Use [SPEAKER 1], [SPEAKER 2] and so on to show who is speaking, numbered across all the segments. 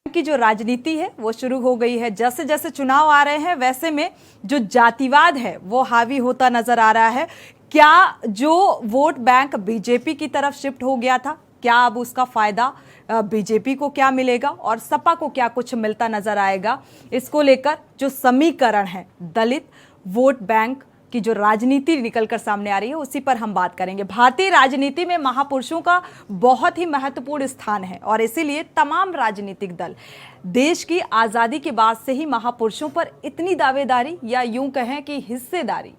[SPEAKER 1] की जो राजनीति है वो शुरू हो गई है। जैसे जैसे चुनाव आ रहे हैं वैसे में जो जातिवाद है वो हावी होता नजर आ रहा है। क्या जो वोट बैंक बीजेपी की तरफ शिफ्ट हो गया था, क्या अब उसका फायदा बीजेपी को क्या मिलेगा और सपा को क्या कुछ मिलता नजर आएगा? इसको लेकर जो समीकरण है दलित वोट बैंक की जो राजनीति निकलकर सामने आ रही है उसी पर हम बात करेंगे। भारतीय राजनीति में महापुरुषों का बहुत ही महत्वपूर्ण स्थान है और इसीलिए तमाम राजनीतिक दल देश की आज़ादी के बाद से ही महापुरुषों पर इतनी दावेदारी या यूं कहें कि हिस्सेदारी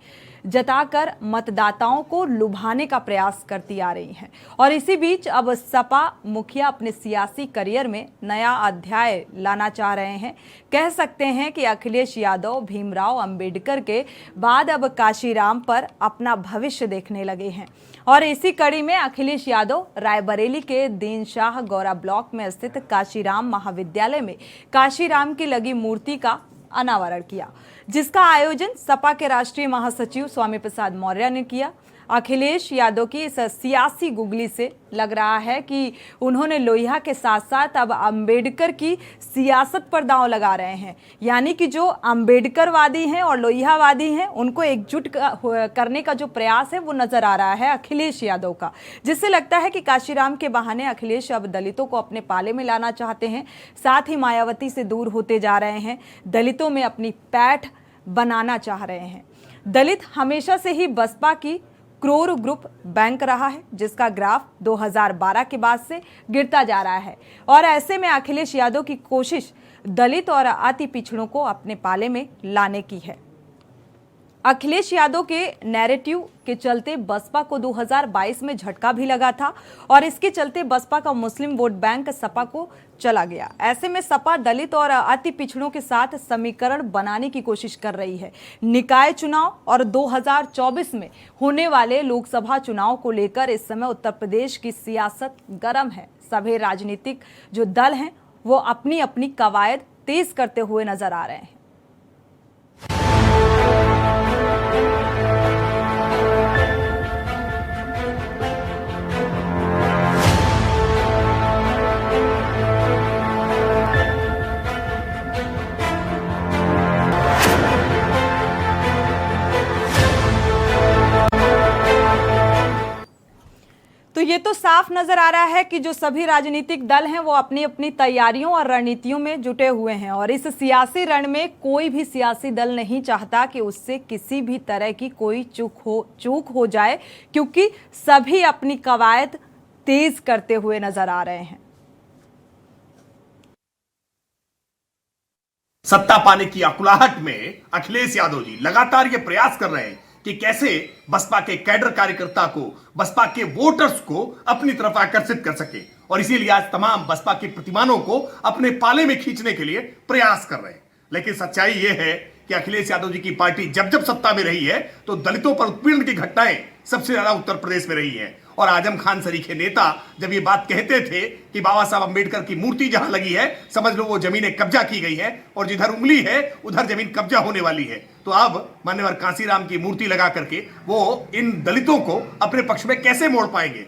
[SPEAKER 1] जताकर मतदाताओं को लुभाने का प्रयास करती आ रही हैं। और इसी बीच अब सपा मुखिया अपने सियासी करियर में नया अध्याय लाना चाह रहे हैं। कह सकते हैं कि अखिलेश यादव भीमराव अंबेडकर के बाद अब काशीराम पर अपना भविष्य देखने लगे हैं। और इसी कड़ी में अखिलेश यादव रायबरेली के दीनशाह गौरा ब्लॉक में स्थित काशीराम महाविद्यालय में काशीराम की लगी मूर्ति का अनावरण किया, जिसका आयोजन सपा के राष्ट्रीय महासचिव स्वामी प्रसाद मौर्य ने किया। अखिलेश यादव की इस सियासी गुगली से लग रहा है कि उन्होंने लोहिया के साथ साथ अब अंबेडकर की सियासत पर दांव लगा रहे हैं, यानी कि जो अंबेडकरवादी हैं और लोहियावादी हैं उनको एकजुट करने का जो प्रयास है वो नजर आ रहा है अखिलेश यादव का, जिससे लगता है कि काशीराम के बहाने अखिलेश अब दलितों को अपने पाले में लाना चाहते हैं, साथ ही मायावती से दूर होते जा रहे हैं, दलितों में अपनी पैठ बनाना चाह रहे हैं। दलित हमेशा से ही बसपा की क्रोर ग्रुप बैंक रहा है, जिसका ग्राफ 2012 के बाद से गिरता जा रहा है और ऐसे में अखिलेश यादव की कोशिश दलित और अति पिछड़ों को अपने पाले में लाने की है। अखिलेश यादव के नैरेटिव के चलते बसपा को 2022 में झटका भी लगा था और इसके चलते बसपा का मुस्लिम वोट बैंक सपा को चला गया। ऐसे में सपा दलित और अति पिछड़ों के साथ समीकरण बनाने की कोशिश कर रही है। निकाय चुनाव और 2024 में होने वाले लोकसभा चुनाव को लेकर इस समय उत्तर प्रदेश की सियासत गर्म है। सभी राजनीतिक जो दल हैं वो अपनी अपनी कवायद तेज करते हुए नजर आ रहे हैं। तो ये तो साफ नजर आ रहा है कि जो सभी राजनीतिक दल हैं वो अपनी अपनी तैयारियों और रणनीतियों में जुटे हुए हैं और इस सियासी रण में कोई भी सियासी दल नहीं चाहता कि उससे किसी भी तरह की कोई चूक हो जाए, क्योंकि सभी अपनी कवायद तेज करते हुए नजर आ रहे हैं।
[SPEAKER 2] सत्ता पाने की अकुलाहट में अखिलेश यादव जी लगातार ये प्रयास कर रहे हैं कि कैसे बसपा के कैडर कार्यकर्ता को, बसपा के वोटर्स को अपनी तरफ आकर्षित कर सके और इसीलिए आज तमाम बसपा के प्रतिमानों को अपने पाले में खींचने के लिए प्रयास कर रहे हैं। लेकिन सच्चाई यह है कि अखिलेश यादव जी की पार्टी जब जब सत्ता में रही है तो दलितों पर उत्पीड़न की घटनाएं सबसे ज्यादा उत्तर प्रदेश में रही है। और आजम खान सरीखे नेता जब ये बात कहते थे कि बाबा साहब अंबेडकर की मूर्ति जहां लगी है समझ लो वो जमीनें कब्जा की गई है और जिधर उंगली है उधर जमीन कब्जा होने वाली है, तो अब मान्यवर कांसीराम की मूर्ति लगा करके वो इन दलितों को अपने पक्ष में कैसे मोड़ पाएंगे?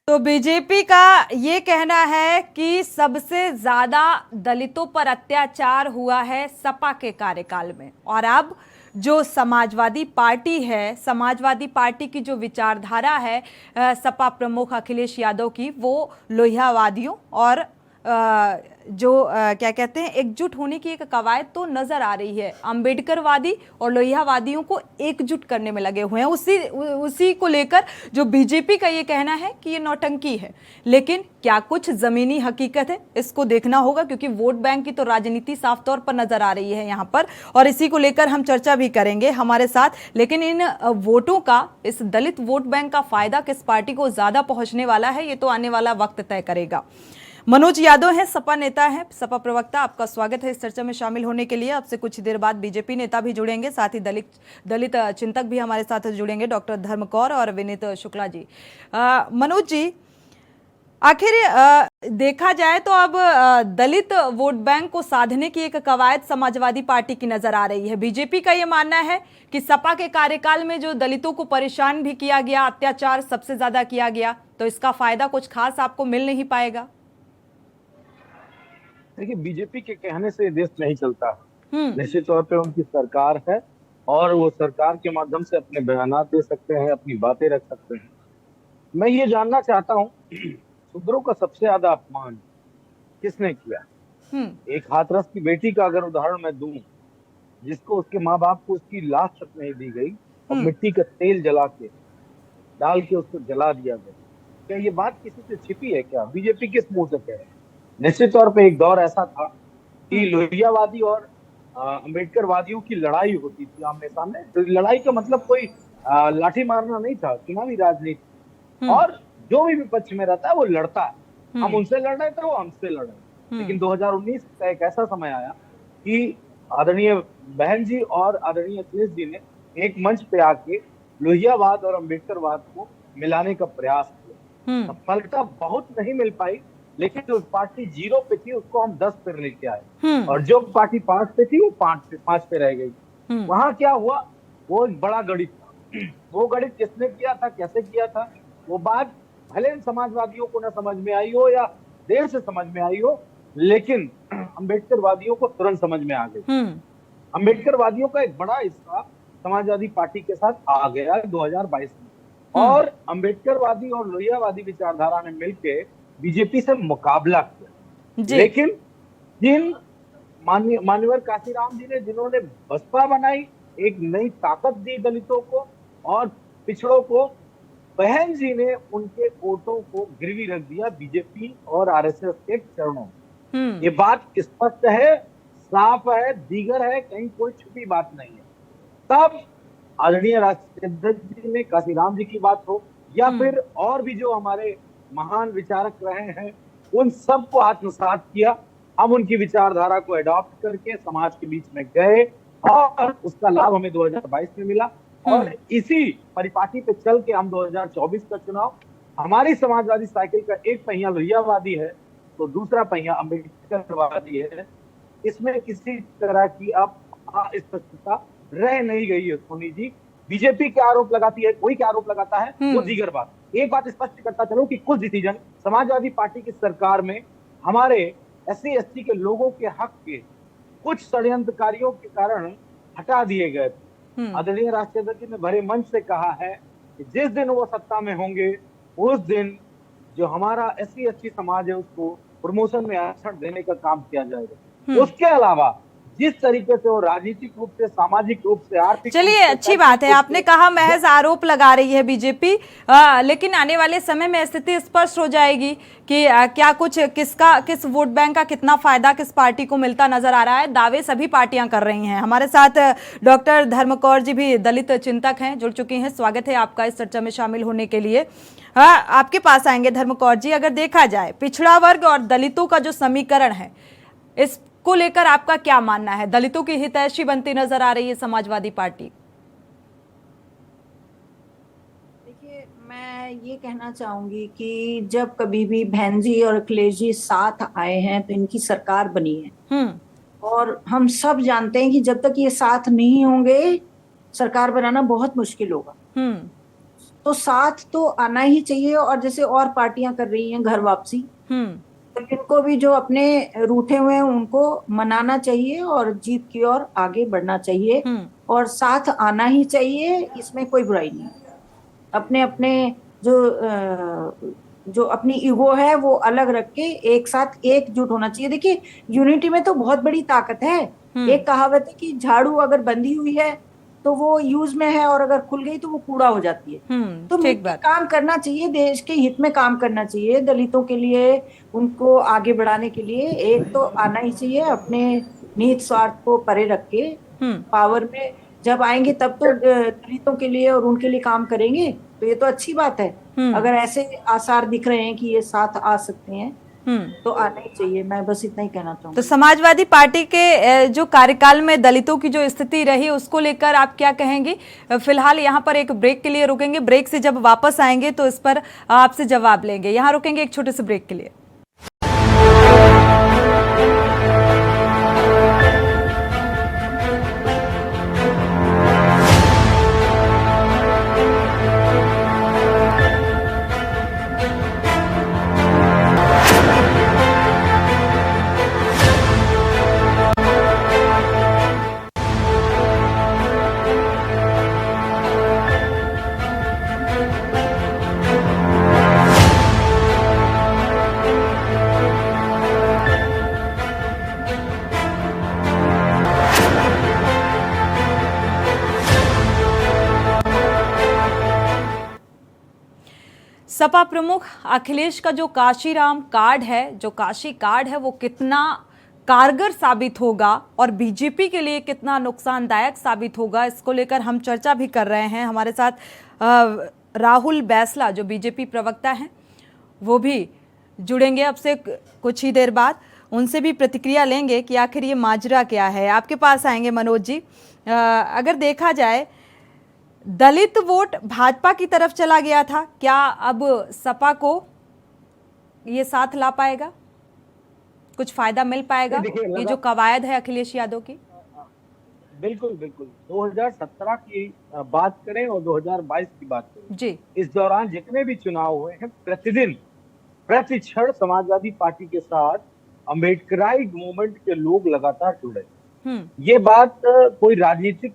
[SPEAKER 1] तो बीजेपी का ये कहना है कि सबसे ज्यादा दलितों पर अत्याचार हुआ है सपा के कार्यकाल में और अब जो समाजवादी पार्टी है, समाजवादी पार्टी की जो विचारधारा है सपा प्रमुख अखिलेश यादव की, वो लोहियावादियों और क्या कहते हैं एकजुट होने की एक कवायद तो नजर आ रही है। अंबेडकरवादी और लोहियावादियों को एकजुट करने में लगे हुए हैं। उसी को लेकर जो बीजेपी का ये कहना है कि ये नौटंकी है, लेकिन क्या कुछ जमीनी हकीकत है इसको देखना होगा, क्योंकि वोट बैंक की तो राजनीति साफ तौर पर नजर आ रही है यहाँ पर और इसी को लेकर हम चर्चा भी करेंगे हमारे साथ। लेकिन इन वोटों का, इस दलित वोट बैंक का फायदा किस पार्टी को ज्यादा पहुंचने वाला है ये तो आने वाला वक्त तय करेगा। मनोज यादव हैं, सपा नेता हैं, सपा प्रवक्ता, आपका स्वागत है इस चर्चा में शामिल होने के लिए। आपसे कुछ देर बाद बीजेपी नेता भी जुड़ेंगे, साथ ही दलित चिंतक भी हमारे साथ जुड़ेंगे, डॉक्टर धर्मकौर और विनीत शुक्ला जी। मनोज जी, आखिर देखा जाए तो अब दलित वोट बैंक को साधने की एक कवायद समाजवादी पार्टी की नजर आ रही है। बीजेपी का यह मानना है कि सपा के कार्यकाल में जो दलितों को परेशान भी किया गया, अत्याचार सबसे ज्यादा किया गया, तो इसका फायदा कुछ खास आपको मिल नहीं पाएगा।
[SPEAKER 3] देखिए, बीजेपी के कहने से देश नहीं चलता।
[SPEAKER 1] हम्म।
[SPEAKER 3] निश्चित तौर पे उनकी सरकार है और वो सरकार के माध्यम से अपने बयानात दे सकते हैं, अपनी बातें रख सकते हैं। मैं ये जानना चाहता हूँ, शूद्रों का सबसे ज्यादा अपमान किसने किया?
[SPEAKER 1] हम्म।
[SPEAKER 3] एक हाथरस की बेटी का अगर उदाहरण मैं दूं, जिसको उसके माँ बाप को उसकी लाश तक नहीं दी गई और
[SPEAKER 1] हम्म।
[SPEAKER 3] मिट्टी का तेल जला के डाल के उसको जला दिया गया, क्या ये बात किसी से छिपी है? क्या बीजेपी किस मुंह से कह रहे हैं? निश्चित तौर पे एक दौर ऐसा था कि लोहियावादी और अम्बेडकरवादियों की लड़ाई होती थी आमने सामने। तो लड़ाई का मतलब कोई लाठी मारना नहीं था, चुनावी राजनीति। और जो भी विपक्ष में रहता है वो लड़ता है। हम उनसे लड़ रहे थे, वो हमसे लड़ रहे थे। लेकिन 2019 का एक ऐसा समय आया कि आदरणीय बहन जी और आदरणीय अखिलेश जी ने एक मंच पे आके लोहियावाद और अम्बेडकरवाद को मिलाने का प्रयास किया। सफलता बहुत नहीं मिल पाई, लेकिन जो पार्टी 0 पे थी उसको हम 10 पे लेके आए, और जो पार्टी 5 पे थी वो 5 पे रह गई। वहां क्या हुआ? वो एक बड़ा गणित था। वो गणित किसने किया था, कैसे किया था, वो बात भले समाजवादियों को न समझ में आई हो या देर से समझ में आई हो, लेकिन अम्बेडकरवादियों को तुरंत समझ में आ गई। अम्बेडकरवादियों का एक बड़ा हिस्सा समाजवादी पार्टी के साथ आ गया 2022 में, और अम्बेडकरवादी और लोहियावादी विचारधारा ने मिलकर बीजेपी से मुकाबला किया। लेकिन जिन मान्यवर काशीराम जी ने, जिन्होंने बसपा बनाई, एक नई ताकत दी दलितों को और पिछड़ों को, बहन जी ने उनके वोटों को गिरवी रख दिया बीजेपी और आरएसएस के चरणों में। ये बात स्पष्ट है, साफ है, दीगर है, कहीं कोई छुपी बात नहीं है। तब आदरणीय राष्ट्रपति जी ने, काशीराम जी की बात हो या फिर और भी जो हमारे महान विचारक रहे हैं, उन सबको आत्मसात किया। हम उनकी विचारधारा को अडॉप्ट करके समाज के बीच में गए और उसका लाभ हमें 2022 में मिला। और इसी परिपाटी पे चल के हम 2024 का चुनाव, हमारी समाजवादी साइकिल का एक पहिया लोहियावादी है तो दूसरा पहिया अम्बेडकरवादी है। इसमें किसी तरह की अब अस्पष्टता रह नहीं गई है। सोनी जी, बीजेपी क्या आरोप लगाती है, कोई क्या आरोप लगाता है, वो दीगर बात। एक बात स्पष्ट करता चलो कि कुछ डिसीजन समाजवादी पार्टी की सरकार में हमारे SC ST के लोगों के हक के कुछ षड्यंत्रकारियों के कारण हटा दिए गए थे। आदरणीय राष्ट्रपति जी ने भरे मंच से कहा है कि जिस दिन वो सत्ता में होंगे उस दिन जो हमारा SC ST समाज है उसको प्रमोशन में आरक्षण देने का काम किया जाएगा। उसके अलावा जिस तरीके से वो राजनीतिक रूप से, सामाजिक रूप से, आर्थिक,
[SPEAKER 1] चलिए अच्छी बात है, आपने कहा महज आरोप लगा रही है बीजेपी, लेकिन आने वाले समय में स्थिति स्पष्ट हो जाएगी कि क्या कुछ किस वोट बैंक का कितना फायदा किस पार्टी को मिलता नजर आ रहा है। दावे सभी पार्टियां कर रही हैं। हमारे साथ डॉक्टर धर्मकौर जी भी दलित चिंतक हैं, जुड़ चुकी हैं। स्वागत है आपका इस चर्चा में शामिल होने के लिए। आपके पास आएंगे धर्मकौर जी। अगर देखा जाए पिछड़ा वर्ग और दलितों का जो समीकरण है, इस को लेकर आपका क्या मानना है? दलितों की हितैषी बनती नजर आ रही है समाजवादी पार्टी।
[SPEAKER 4] देखिए, मैं ये कहना चाहूंगी कि जब कभी भी बहन जी और अखिलेश जी साथ आए हैं तो इनकी सरकार बनी है। और हम सब जानते हैं कि जब तक ये साथ नहीं होंगे सरकार बनाना बहुत मुश्किल होगा। तो साथ तो आना ही चाहिए। और जैसे और पार्टियां कर रही हैं घर वापसी, इनको भी जो अपने रूठे हुए हैं उनको मनाना चाहिए और जीत की ओर आगे बढ़ना चाहिए और साथ आना ही चाहिए। इसमें कोई बुराई नहीं। अपने अपने जो अपनी ईगो है वो अलग रख के एक साथ एकजुट होना चाहिए। देखिए, यूनिटी में तो बहुत बड़ी ताकत है। एक कहावत है कि झाड़ू अगर बंधी हुई है तो वो यूज में है और अगर खुल गई तो वो कूड़ा हो जाती है। तो मिलकर काम करना चाहिए, देश के हित में काम करना चाहिए, दलितों के लिए, उनको आगे बढ़ाने के लिए एक तो आना ही चाहिए। अपने निहित स्वार्थ को परे रख के पावर में जब आएंगे तब तो दलितों के लिए और उनके लिए काम करेंगे। तो ये तो अच्छी बात है। अगर ऐसे आसार दिख रहे हैं कि ये साथ आ सकते हैं तो आना ही चाहिए। मैं बस इतना ही कहना चाहूंगी।
[SPEAKER 1] तो समाजवादी पार्टी के जो कार्यकाल में दलितों की जो स्थिति रही उसको लेकर आप क्या कहेंगी? फिलहाल यहाँ पर एक ब्रेक के लिए रुकेंगे। ब्रेक से जब वापस आएंगे तो इस पर आपसे जवाब लेंगे। यहाँ रुकेंगे एक छोटे से ब्रेक के लिए। सपा प्रमुख अखिलेश का जो काशीराम कार्ड है, जो काशी कार्ड है, वो कितना कारगर साबित होगा और बीजेपी के लिए कितना नुकसानदायक साबित होगा, इसको लेकर हम चर्चा भी कर रहे हैं। हमारे साथ राहुल बैसला जो बीजेपी प्रवक्ता हैं वो भी जुड़ेंगे अब से कुछ ही देर बाद। उनसे भी प्रतिक्रिया लेंगे कि आखिर ये माजरा क्या है। आपके पास आएंगे मनोज जी। अगर देखा जाए दलित वोट भाजपा की तरफ चला गया था, क्या अब सपा को ये साथ ला पाएगा, कुछ फायदा मिल पाएगा ये जो कवायद है अखिलेश यादव की?
[SPEAKER 3] बिल्कुल बिल्कुल। 2017 की बात करें और 2022 की बात करें
[SPEAKER 1] जी,
[SPEAKER 3] इस दौरान जितने भी चुनाव हुए हैं, प्रतिदिन प्रति क्षण समाजवादी पार्टी के साथ अम्बेडकराइट मूवमेंट के लोग लगातार जुड़े। ये बात कोई राजनीतिक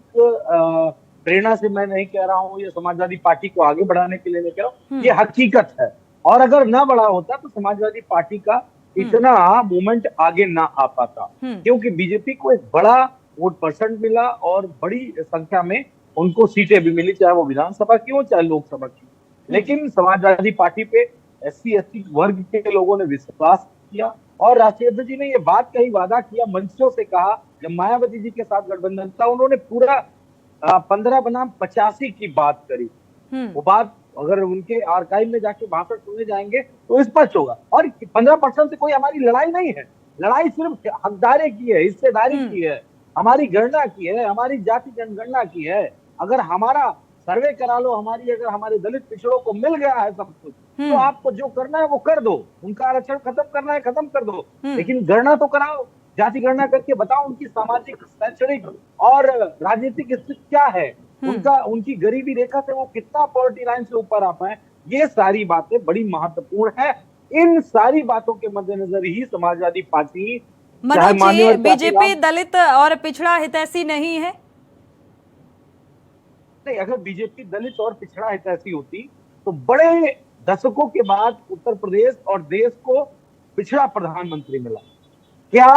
[SPEAKER 3] प्रेरणा से मैं नहीं कह रहा हूँ, ये समाजवादी पार्टी को आगे बढ़ाने के लिए नहीं कह रहा हूँ, ये हकीकत है। और अगर ना बढ़ा होता तो समाजवादी पार्टी का इतना मूवमेंट आगे ना आ पाता, क्योंकि बीजेपी को एक बड़ा वोट परसेंट मिला और बड़ी संख्या में उनको सीटें भी मिली, चाहे वो विधानसभा की हो चाहे लोकसभा की। लेकिन समाजवादी पार्टी पे SC ST वर्ग के लोगों ने विश्वास किया और राष्ट्रीय अध्यक्ष जी ने ये बात कही, वादा किया, मंचों से कहा। जब मायावती जी के साथ गठबंधन था उन्होंने पूरा 15 बनाम 85 की बात करी। वो बात अगर उनके आर्काइव में जाके भाषण सुने जाएंगे तो स्पष्ट होगा। और 15% से कोई हमारी लड़ाई नहीं है, लड़ाई सिर्फ हकदारी की है, हिस्सेदारी की है, हमारी गणना की है, हमारी जाति जनगणना की है। अगर हमारा सर्वे करा लो, अगर हमारे दलित पिछड़ों को मिल गया है सब कुछ, तो आपको जो करना है वो कर दो, उनका आरक्षण खत्म करना है खत्म कर दो, लेकिन गणना तो कराओ, जाति गणना करके बताओ उनकी सामाजिक, शैक्षणिक और राजनीतिक स्थिति क्या है, उनकी गरीबी रेखा से वो कितना पॉवर्टी लाइन से ऊपर आ पाए। ये सारी बातें बड़ी महत्वपूर्ण है। इन सारी बातों के मद्देनजर ही समाजवादी पार्टी,
[SPEAKER 1] मनोज जी, बीजेपी दलित और पिछड़ा हितैषी नहीं है?
[SPEAKER 3] नहीं, अगर बीजेपी दलित और पिछड़ा हितैषी होती तो बड़े दशकों के बाद उत्तर प्रदेश और देश को पिछड़ा प्रधानमंत्री मिला। क्या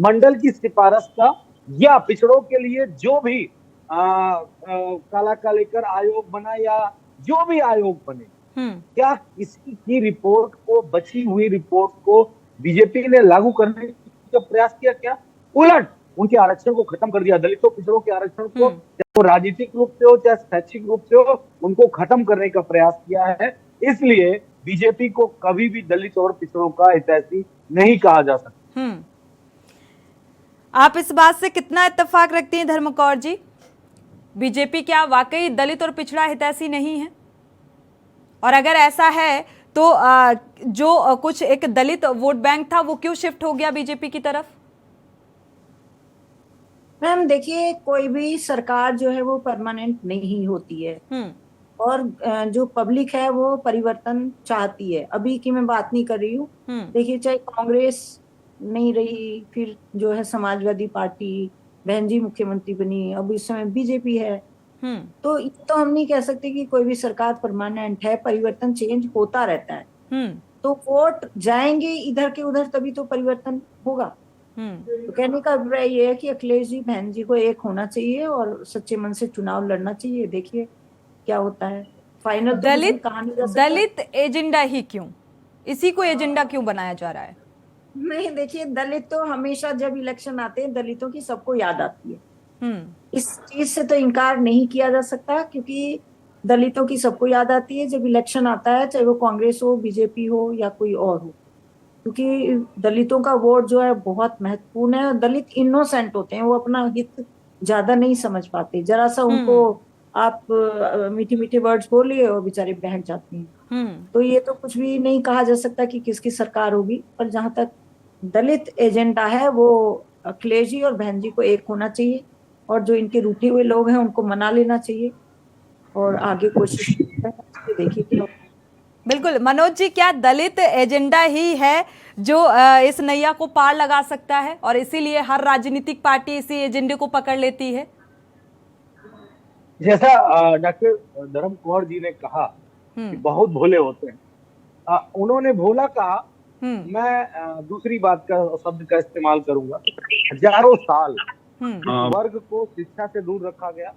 [SPEAKER 3] मंडल की सिफारिश का या पिछड़ों के लिए जो भी काला का लेकर आयोग बना या जो भी आयोग बने, क्या किसी की रिपोर्ट को, बची हुई रिपोर्ट को बीजेपी ने लागू करने का प्रयास किया? क्या उलट उनके आरक्षण को खत्म कर दिया। दलितों पिछड़ों के आरक्षण को, चाहे वो राजनीतिक रूप से हो चाहे शैक्षिक रूप से हो, उनको खत्म करने का प्रयास किया है। इसलिए बीजेपी को कभी भी दलित और पिछड़ों का हितैषी नहीं कहा जा सकता।
[SPEAKER 1] आप इस बात से कितना इत्तेफाक रखती हैं धर्मकौर जी? बीजेपी क्या वाकई दलित और पिछड़ा हितैषी नहीं है? और अगर ऐसा है तो जो कुछ एक दलित वोट बैंक था वो क्यों शिफ्ट हो गया बीजेपी की तरफ?
[SPEAKER 4] मैम देखिए, कोई भी सरकार जो है वो परमानेंट नहीं होती है और जो पब्लिक है वो परिवर्तन चाहती है। अभी की मैं बात नहीं कर रही हूँ, देखिए चाहे कांग्रेस नहीं रही, फिर जो है समाजवादी पार्टी, बहन जी मुख्यमंत्री बनी, अब इस समय बीजेपी है, तो ये तो हम नहीं कह सकते कि कोई भी सरकार परमानेंट है, परिवर्तन चेंज होता रहता है। तो वोट जाएंगे इधर के उधर तभी तो परिवर्तन होगा। तो कहने का अभिप्राय ये है कि अखिलेश जी, बहन जी को एक होना चाहिए और सच्चे मन से चुनाव लड़ना चाहिए। देखिए क्या होता है। फाइनल
[SPEAKER 1] दलित एजेंडा ही क्यों, इसी को एजेंडा क्यों बनाया जा रहा है?
[SPEAKER 4] नहीं देखिए, दलित तो हमेशा जब इलेक्शन आते हैं दलितों की सबको याद आती है। इस चीज से तो इनकार नहीं किया जा सकता, क्योंकि दलितों की सबको याद आती है जब इलेक्शन आता है, चाहे वो कांग्रेस हो, बीजेपी हो या कोई और हो, क्योंकि दलितों का वोट जो है बहुत महत्वपूर्ण है। दलित इनोसेंट होते हैं, वो अपना हित ज्यादा नहीं समझ पाते, जरा सा उनको आप मीठे मीठे वर्ड्स बोलिए और बेचारे बहक जाते हैं। तो ये तो कुछ भी नहीं कहा जा सकता कि किसकी सरकार होगी, पर जहां तक दलित एजेंडा है वो अखिलेश जी और बहन जी को एक होना चाहिए और जो इनके रूठे हुए लोग हैं उनको मना लेना चाहिए और आगे कोशिश देखिए क्या।
[SPEAKER 1] बिल्कुल मनोज जी, क्या दलित एजेंडा ही है जो इस नैया को पार लगा सकता है और इसीलिए हर राजनीतिक पार्टी इसी एजेंडे को पकड़ लेती है?
[SPEAKER 3] जैसा डॉक्टर धर्म कौर जी ने कहा कि बहुत भोले होते हैं, उन्होंने भोला कहा, मैं दूसरी बात का शब्द का इस्तेमाल करूंगा। हजारों साल जिस वर्ग को शिक्षा से दूर रखा गया,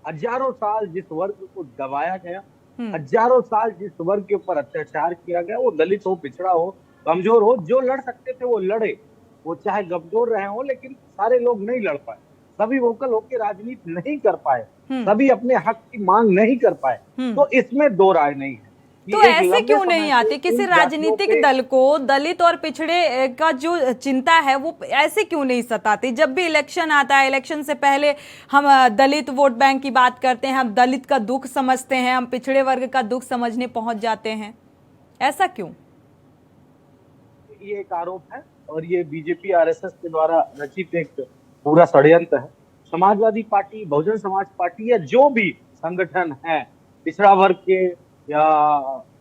[SPEAKER 3] हजारों साल जिस वर्ग को दबाया गया, हजारों साल जिस वर्ग के ऊपर अत्याचार किया गया, वो दलित हो, पिछड़ा हो, कमजोर हो, जो लड़ सकते थे वो लड़े। वो चाहे कमजोर रहे हो, लेकिन सारे लोग नहीं लड़ पाए, सभी वोकल होकर राजनीति नहीं कर पाए, सभी अपने हक की मांग नहीं कर पाए। तो इसमें दो राय नहीं है।
[SPEAKER 1] तो ऐसे क्यों नहीं आते किसी राजनीतिक दल को दलित और पिछड़े का जो चिंता है वो ऐसे क्यों नहीं सताती? जब भी इलेक्शन आता है, इलेक्शन से पहले हम दलित वोट बैंक की बात करते हैं, हम दलित का दुख समझते हैं, हम पिछड़े वर्ग का दुख समझने पहुंच जाते हैं, ऐसा क्यों?
[SPEAKER 3] ये एक आरोप है और ये बीजेपी आरएसएस के द्वारा रचित एक पूरा षड्यंत्र है। समाजवादी पार्टी, बहुजन समाज पार्टी या जो भी संगठन है पिछड़ा वर्ग के या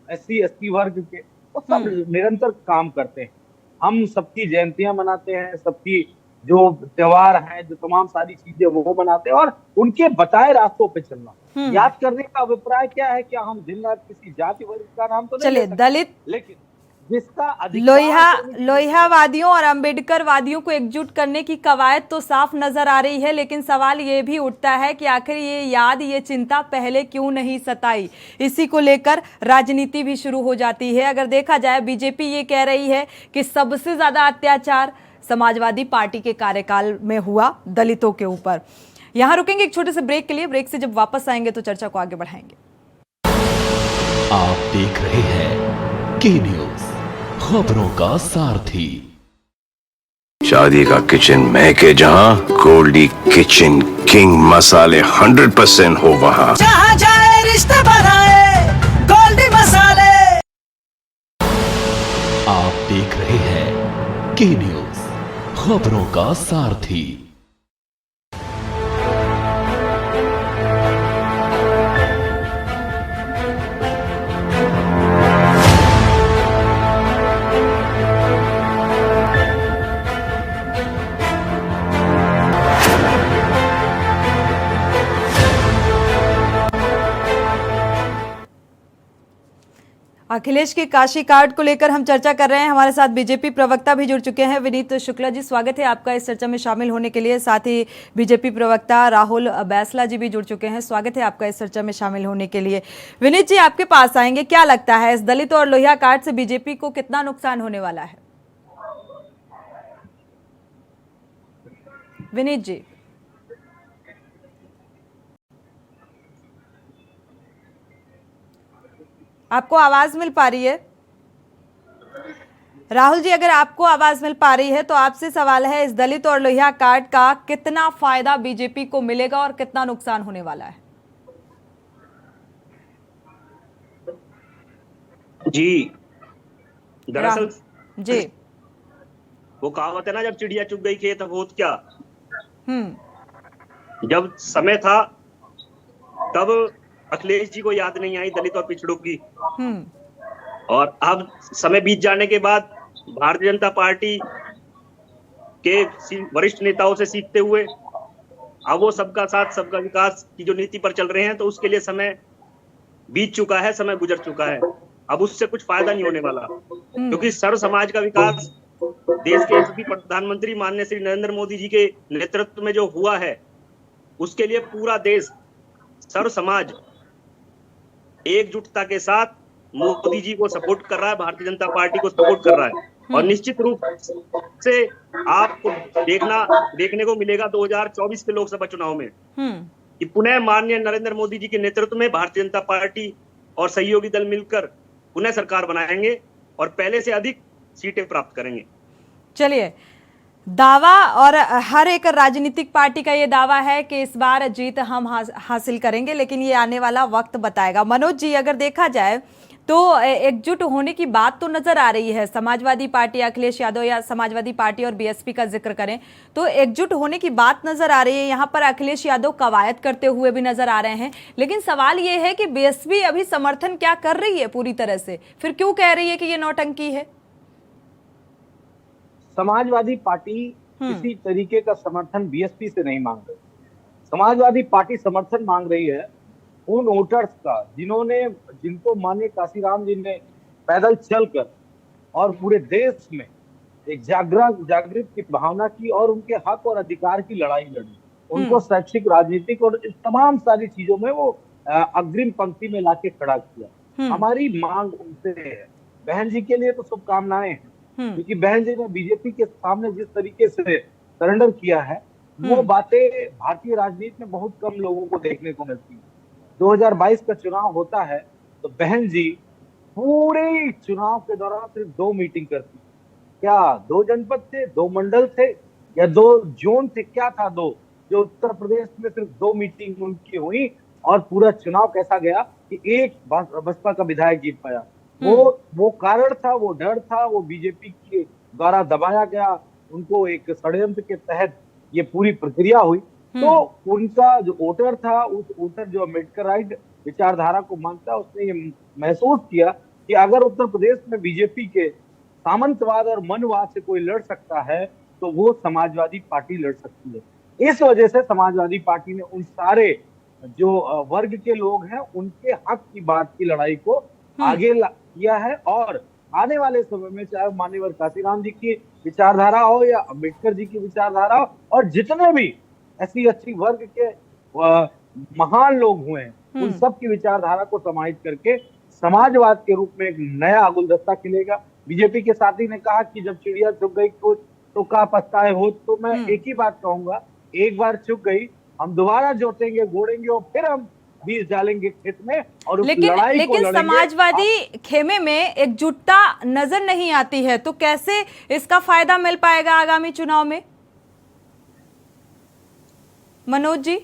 [SPEAKER 3] एससी एसटी वर्ग के, वो सब निरंतर काम करते हैं। हम सबकी जयंतियां मनाते हैं, सबकी जो त्योहार है, जो तमाम सारी चीजें वो मनाते हैं, और उनके बताए रास्तों पे चलना। याद करने का अभिप्राय क्या है? क्या हम दिन रात किसी जाति वर्ग का नाम तो नहीं
[SPEAKER 1] चलिए, दलित,
[SPEAKER 3] लेकिन जिसका
[SPEAKER 1] लोहियावादियों और अंबेडकर वादियों को एकजुट करने की कवायद तो साफ नजर आ रही है, लेकिन सवाल ये भी उठता है कि आखिर ये चिंता पहले क्यों नहीं सताई? इसी को लेकर राजनीति भी शुरू हो जाती है। अगर देखा जाए, बीजेपी ये कह रही है कि सबसे ज्यादा अत्याचार समाजवादी पार्टी के कार्यकाल में हुआ दलितों के ऊपर। यहां रुकेंगे एक छोटे से ब्रेक के लिए। ब्रेक से जब वापस आएंगे तो चर्चा को आगे बढ़ाएंगे।
[SPEAKER 5] आप देख रहे हैं के न्यूज, खबरों का सारथी।
[SPEAKER 6] शादी का किचन महके जहां, गोल्डी किचन किंग मसाले 100% हो वहां।
[SPEAKER 7] जहां जाए रिश्ते बनाए गोल्डी मसाले।
[SPEAKER 5] आप देख रहे हैं के न्यूज, खबरों का सारथी।
[SPEAKER 1] अखिलेश के काशी कार्ड को लेकर हम चर्चा कर रहे हैं। हमारे साथ बीजेपी प्रवक्ता भी जुड़ चुके हैं। विनीत शुक्ला जी, स्वागत है आपका इस चर्चा में शामिल होने के लिए। साथ ही बीजेपी प्रवक्ता राहुल बैसला जी भी जुड़ चुके हैं। स्वागत है आपका इस चर्चा में शामिल होने के लिए। विनीत जी, आपके पास आएंगे। क्या लगता है, इस दलित और लोहिया कार्ड से बीजेपी को कितना नुकसान होने वाला है? विनीत जी, आपको आवाज मिल पा रही है? राहुल जी, अगर आपको आवाज मिल पा रही है तो आपसे सवाल है, इस दलित और लोहिया कार्ड का कितना फायदा बीजेपी को मिलेगा और कितना नुकसान होने वाला है?
[SPEAKER 8] जी, दरअसल
[SPEAKER 1] जी,
[SPEAKER 8] वो कहावत है ना, जब चिड़िया चुग गई खेत अब होत क्या। जब समय था तब अखिलेश जी को याद नहीं आई दलित और पिछड़ों की, और अब समय बीत जाने के बाद भारतीय जनता पार्टी के वरिष्ठ नेताओं से सीखते हुए अब वो सबका साथ सबका विकास की जो नीति पर चल रहे हैं, तो उसके लिए समय बीत चुका है, समय गुजर चुका है। अब उससे कुछ फायदा नहीं होने वाला, क्योंकि सर्व समाज का विकास देश के यशस्वी प्रधानमंत्री माननीय श्री नरेंद्र मोदी जी के नेतृत्व में जो हुआ है, उसके लिए पूरा देश, सर्व समाज एकजुटता के साथ मोदी जी को सपोर्ट कर रहा है, भारतीय जनता पार्टी को सपोर्ट कर रहा है। और निश्चित रूप से आपको देखने को मिलेगा 2024 के लोकसभा चुनाव में कि पुनः माननीय नरेंद्र मोदी जी के नेतृत्व में भारतीय जनता पार्टी और सहयोगी दल मिलकर पुनः सरकार बनाएंगे और पहले से अधिक सीटें प्राप्त करेंगे।
[SPEAKER 1] चलिए, दावा और हर एक राजनीतिक पार्टी का ये दावा है कि इस बार जीत हम हासिल करेंगे, लेकिन ये आने वाला वक्त बताएगा। मनोज जी, अगर देखा जाए तो एकजुट होने की बात तो नजर आ रही है। समाजवादी पार्टी, अखिलेश यादव या समाजवादी पार्टी और बीएसपी का जिक्र करें तो एकजुट होने की बात नजर आ रही है। यहाँ पर अखिलेश यादव कवायद करते हुए भी नजर आ रहे हैं, लेकिन सवाल ये है कि बीएसपी अभी समर्थन क्या कर रही है पूरी तरह से? फिर क्यों कह रही है कि ये नौटंकी है?
[SPEAKER 3] समाजवादी पार्टी किसी तरीके का समर्थन बीएसपी से नहीं मांग रही। समाजवादी पार्टी समर्थन मांग रही है उन वोटर्स का जिनको माननीय काशीराम जी ने पैदल चलकर और पूरे देश में एक जागृत की भावना की और उनके हक और अधिकार की लड़ाई लड़ी। उनको शैक्षिक, राजनीतिक और तमाम सारी चीजों में वो अग्रिम पंक्ति में लाके खड़ा किया। हमारी मांग उनसे है, बहन जी के लिए तो शुभकामनाएं हैं, क्योंकि बहन जी ने बीजेपी के सामने जिस तरीके से सरेंडर किया है, वो बातें भारतीय राजनीति में बहुत कम लोगों को देखने को मिलती है। 2022 का चुनाव होता है तो बहन जी पूरे चुनाव के दौरान सिर्फ 2 मीटिंग करती, क्या 2 जनपद थे, 2 मंडल थे या 2 जोन थे, क्या था 2, जो उत्तर प्रदेश में सिर्फ 2 मीटिंग उनकी हुई और पूरा चुनाव कैसा गया कि एक बसपा का विधायक जीत पाया। वो कारण था, वो डर था, वो बीजेपी के द्वारा दबाया गया, उनको एक षड्यंत्र के तहत ये पूरी प्रक्रिया हुई। तो उनका जो वोटर था, उस वोटर जो अम्बेडकराइट विचारधारा को मानता, उसने ये महसूस किया कि अगर उत्तर प्रदेश में बीजेपी के सामंतवाद और मनवाद से कोई लड़ सकता है तो वो समाजवादी पार्टी लड़ सकती है। इस वजह से समाजवादी पार्टी ने उन सारे जो वर्ग के लोग हैं उनके हक की बात की लड़ाई को आगे किया है। और आने वाले समय में चाहे माननीय काशीराम जी की विचारधारा हो या अम्बेडकर जी की विचारधारा हो, और जितने भी SC/ST वर्ग के महान लोग हुए हैं, उन सब की विचारधारा को समाहित करके समाजवाद के रूप में एक नया गुलदस्ता खिलेगा। बीजेपी के साथी ने कहा कि जब चिड़िया चुग गई तो का पछताए हो, तो मैं एक ही बात कहूंगा, एक बार चुग गई, हम दोबारा जोतेंगे, गोड़ेंगे और फिर हम बीज डालेंगे खेत में और उस लड़ाई को लड़ेंगे।
[SPEAKER 1] समाजवादी खेमे में एकजुटता नजर नहीं आती है, तो कैसे इसका फायदा मिल पाएगा आगामी चुनाव में? मनोज जी,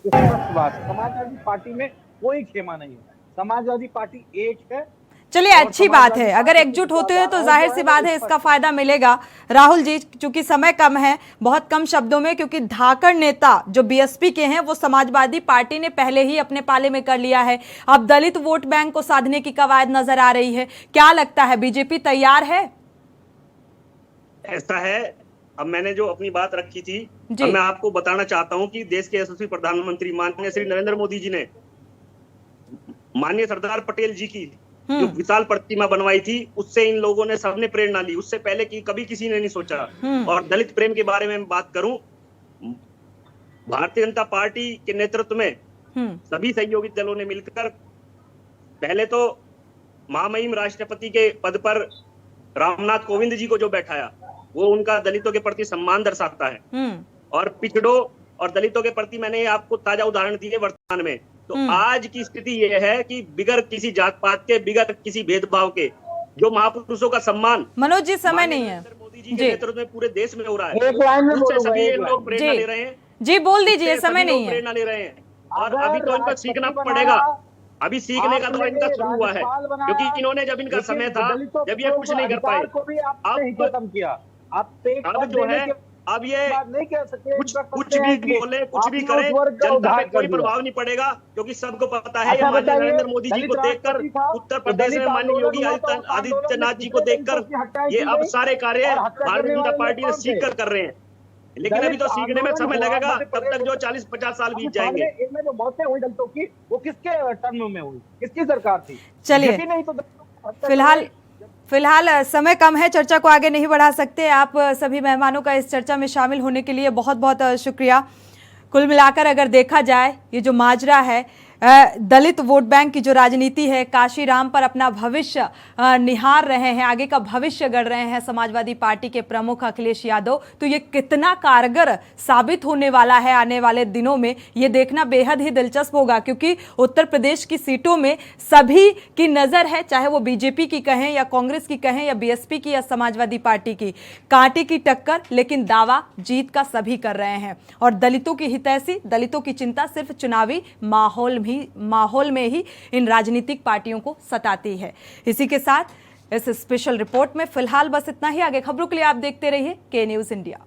[SPEAKER 3] समाजवादी पार्टी में कोई खेमा नहीं है, समाजवादी पार्टी एक है।
[SPEAKER 1] चलिए, अच्छी बात है, अगर एकजुट होते हैं तो जाहिर सी बात है इसका फायदा मिलेगा। राहुल जी, चूंकि समय कम है, बहुत कम शब्दों में, क्योंकि धाकड़ नेता जो BSP के हैं वो समाजवादी पार्टी ने पहले ही अपने पाले में कर लिया है, अब दलित वोट बैंक को साधने की कवायद नजर आ रही है। क्या लगता है, बीजेपी तैयार है?
[SPEAKER 8] ऐसा है, अब मैंने जो अपनी बात रखी थी, अब मैं आपको बताना चाहता हूं कि देश के यशस्वी प्रधानमंत्री माननीय श्री नरेंद्र मोदी जी ने माननीय सरदार पटेल जी की जो विशाल प्रतिमा बनवाई थी, उससे इन लोगों ने सबने प्रेरणा ली, उससे पहले की कभी किसी ने नहीं सोचा। और दलित प्रेम के बारे में बात करूं, भारतीय जनता पार्टी के नेतृत्व में सभी सहयोगी दलों ने मिलकर पहले तो महामहिम राष्ट्रपति के पद पर रामनाथ कोविंद जी को जो बैठाया, वो उनका दलितों के प्रति सम्मान दर्शाता है। और पिछड़ों और दलितों के प्रति मैंने आपको ताजा उदाहरण दिए वर्तमान में। तो आज की स्थिति ये है कि बिगर किसी जात पात के, बिगर किसी भेदभाव के, जो महापुरुषों का सम्मान
[SPEAKER 1] मनोज जी, समय नहीं है,
[SPEAKER 8] मोदी जी के नेतृत्व में पूरे देश में हो रहा है, उससे सभी लोग प्रेरणा ले रहे हैं।
[SPEAKER 1] जी बोल दीजिए, समय नहीं है।
[SPEAKER 8] प्रेरणा ले रहे हैं और अभी तो इनको सीखना पड़ेगा, अभी सीखने का तो इनका शुरू हुआ है, क्योंकि इन्होंने जब इनका समय था, जब ये कुछ नहीं कर पाए, अब जो है, अब ये कुछ भी बोले, कुछ भी करें, जनता पे कोई प्रभाव नहीं पड़ेगा, क्योंकि सबको पता है माननीय नरेंद्र मोदी जी को देखकर, उत्तर प्रदेश में माननीय योगी आदित्यनाथ जी को देखकर ये अब सारे कार्य भारतीय जनता पार्टी ने सीख कर रहे हैं। लेकिन अभी तो सीखने में समय लगेगा, तब तक जो 40-50 साल बीत जाएंगे।
[SPEAKER 3] इनमें जो मौतें हुई दलितों की, वो किसके टर्म में हुई, किसकी सरकार थी?
[SPEAKER 1] चलिए, फिलहाल समय कम है, चर्चा को आगे नहीं बढ़ा सकते। आप सभी मेहमानों का इस चर्चा में शामिल होने के लिए बहुत बहुत शुक्रिया। कुल मिलाकर अगर देखा जाए, ये जो माजरा है, दलित वोट बैंक की जो राजनीति है, काशीराम पर अपना भविष्य निहार रहे हैं, आगे का भविष्य गढ़ रहे हैं समाजवादी पार्टी के प्रमुख अखिलेश यादव, तो ये कितना कारगर साबित होने वाला है आने वाले दिनों में, ये देखना बेहद ही दिलचस्प होगा। क्योंकि उत्तर प्रदेश की सीटों में सभी की नज़र है, चाहे वो बीजेपी की कहें या कांग्रेस की कहें या BSP की या समाजवादी पार्टी की, कांटे की टक्कर, लेकिन दावा जीत का सभी कर रहे हैं। और दलितों की हितैषी, दलितों की चिंता सिर्फ चुनावी माहौल में ही इन राजनीतिक पार्टियों को सताती है। इसी के साथ इस स्पेशल रिपोर्ट में फिलहाल बस इतना ही। आगे खबरों के लिए आप देखते रहिए K News India।